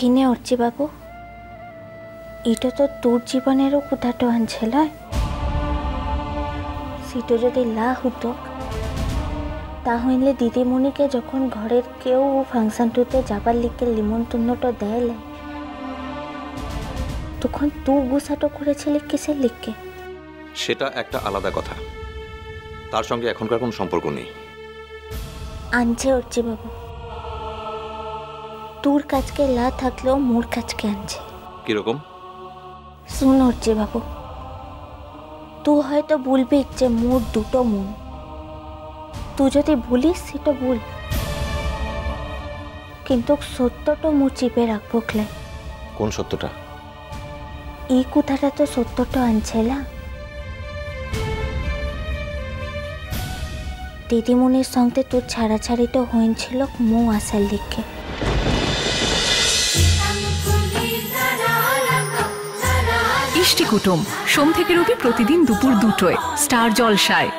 দেখিনে অর্চি বাবু, এটা তো তোর জীবনেরও কোথাটো আনছিল। সেটা যদি লা হতো তাহলে দিদিমণিকে যখন ঘরের কেউ ফাংশনটুতে যাবার লিখে নিমন্ত্রণটা দেয়লে তখন তুই গুছাটো করেছিলি কিসের লিখকে? সেটা একটা আলাদা কথা, তার সঙ্গে এখনকার কোনো সম্পর্ক নেই। আনছে অর্চি বাবু, তোর কাজকে লা থাকলেও মোর কাজকে আনছে। কিরকম? শুন অর্চি বাবু, তুই হয়তো বলবি যে মোর দুটো মন, তুই যদি বলিস সেটা ভুল, কিন্তু সত্যটা মু চিপে রাখবো ক্লাই। কোন সত্যটা? এই কথাটা তো সত্যটা আনছে না। দিদিমণির সঙ্গে তোর ছাড়াছাড়িটা হয়েছিল মু আসার লিখে। ইষ্টি কুটুম সোম থেকে রবি প্রতিদিন দুপুর 2টায় স্টার জলসায়।